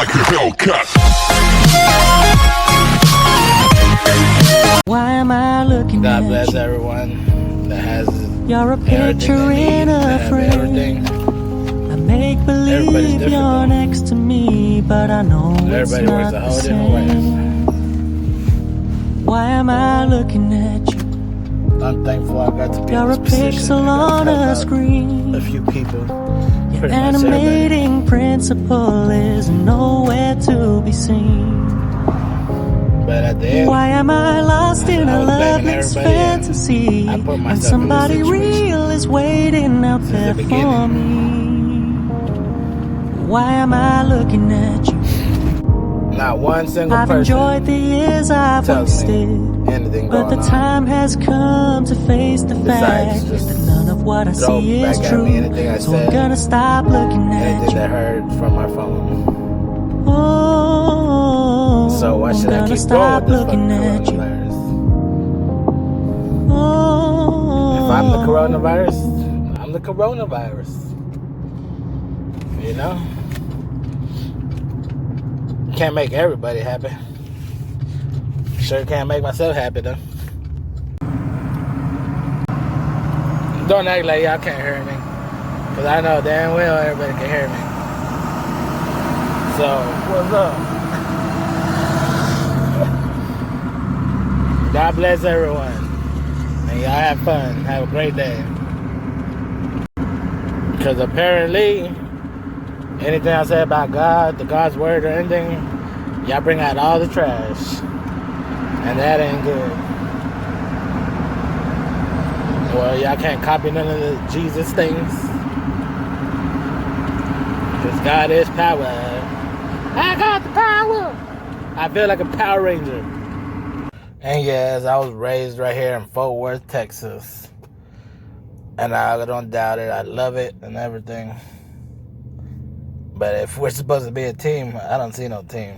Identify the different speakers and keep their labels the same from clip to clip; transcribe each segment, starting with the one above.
Speaker 1: like a Hellcat.
Speaker 2: Why am I looking
Speaker 3: God
Speaker 2: at
Speaker 3: bless
Speaker 2: you?
Speaker 3: everyone that has
Speaker 2: You're a picture in a frame. I make believe you're
Speaker 3: though.
Speaker 2: next to me, but I know it's
Speaker 3: Everybody works
Speaker 2: not
Speaker 3: a
Speaker 2: the
Speaker 3: whole different way.
Speaker 2: same. Why am I looking at you?
Speaker 3: I'm thankful I got to be in
Speaker 2: You're a
Speaker 3: this position.
Speaker 2: pixel
Speaker 3: I got
Speaker 2: on
Speaker 3: to help
Speaker 2: a
Speaker 3: out
Speaker 2: screen.
Speaker 3: a few people.
Speaker 2: Your
Speaker 3: Pretty much everybody.
Speaker 2: animating principle is nowhere to be seen.
Speaker 3: But at the end,
Speaker 2: Why am I lost in
Speaker 3: I
Speaker 2: a
Speaker 3: was blaming
Speaker 2: loveless
Speaker 3: everybody, and
Speaker 2: fantasy
Speaker 3: I put
Speaker 2: when
Speaker 3: myself in
Speaker 2: somebody
Speaker 3: this situation
Speaker 2: real is waiting out
Speaker 3: since
Speaker 2: there
Speaker 3: the
Speaker 2: for
Speaker 3: beginning.
Speaker 2: me? Why am I looking at you?
Speaker 3: Not one single
Speaker 2: I've
Speaker 3: person
Speaker 2: enjoyed the years I've
Speaker 3: tells
Speaker 2: wasted,
Speaker 3: me anything
Speaker 2: but the
Speaker 3: going on.
Speaker 2: time has come to face the
Speaker 3: Besides
Speaker 2: fact
Speaker 3: just
Speaker 2: that none of what I
Speaker 3: throw
Speaker 2: see
Speaker 3: back
Speaker 2: is
Speaker 3: at
Speaker 2: true.
Speaker 3: me anything I
Speaker 2: So
Speaker 3: said,
Speaker 2: I'm gonna stop looking at
Speaker 3: anything
Speaker 2: you.
Speaker 3: that I heard from my phone.
Speaker 2: Oh,
Speaker 3: So why should I
Speaker 2: I'm gonna
Speaker 3: keep going
Speaker 2: stop
Speaker 3: with this
Speaker 2: looking
Speaker 3: fucking
Speaker 2: at you.
Speaker 3: coronavirus?
Speaker 2: Oh,
Speaker 3: If I'm the coronavirus, I'm the coronavirus. You know? Can't make everybody happy. Sure can't make myself happy though. Don't act like y'all can't hear me. Cause I know damn well everybody can hear me. So, what's up? God bless everyone. And y'all have fun. Have a great day. Because apparently, anything I say about God, God's word or anything, y'all bring out all the trash. And that ain't good. Well, y'all can't copy none of the Jesus things. Because God is power. I got the power. I feel like a Power Ranger. And yes, I was raised right here in Fort Worth, Texas. And I don't doubt it. I love it and everything. But if we're supposed to be a team, I don't see no team.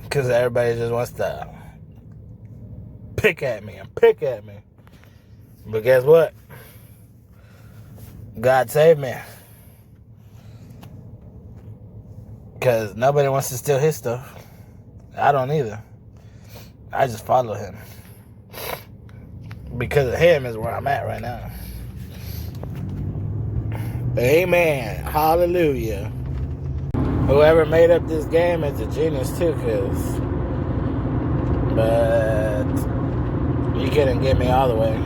Speaker 3: Because everybody just wants to pick at me and pick at me. But guess what? God saved me. Because nobody wants to steal his stuff. I don't either. I just follow him. Because of him is where I'm at right now. Amen. Hallelujah. Whoever made up this game is a genius too, but you couldn't get me all the way.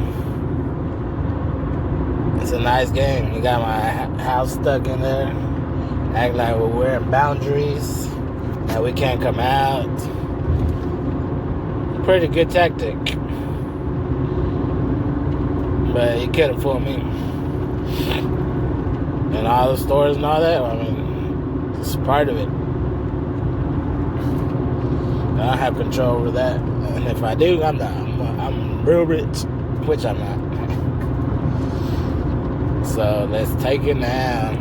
Speaker 3: It's a nice game. You got my house stuck in there. Act like we're wearing boundaries. That we can't come out. Pretty good tactic. But you couldn't fool me. And all the stores and all that, I mean, it's part of it. I don't have control over that. And if I do, I'm real rich, which I'm not. So let's take it now.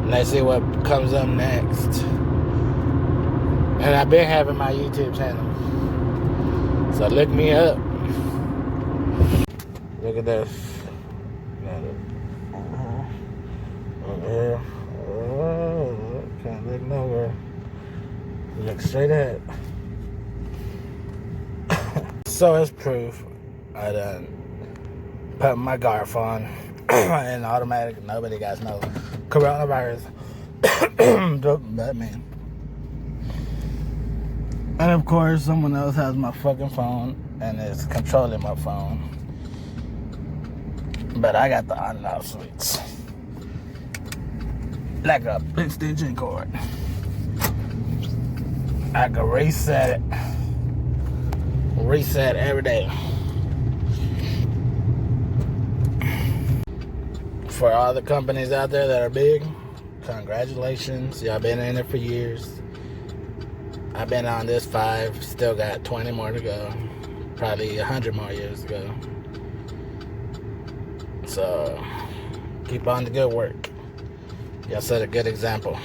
Speaker 3: Let's see what comes up next. And I've been having my YouTube channel. So look me up. Look at this. Over here. Oh, can't look nowhere. Look straight ahead. So as proof, I done put my Garf on and automatic. Nobody guys know coronavirus. That man. And of course, someone else has my fucking phone and is controlling my phone. But I got the on and off switch. Like a extension cord. I can reset it. Reset every day. For all the companies out there that are big, congratulations. Y'all been in it for years. I've been on this 5, still got 20 more to go. Probably 100 more years to go. So, keep on the good work. Y'all set a good example.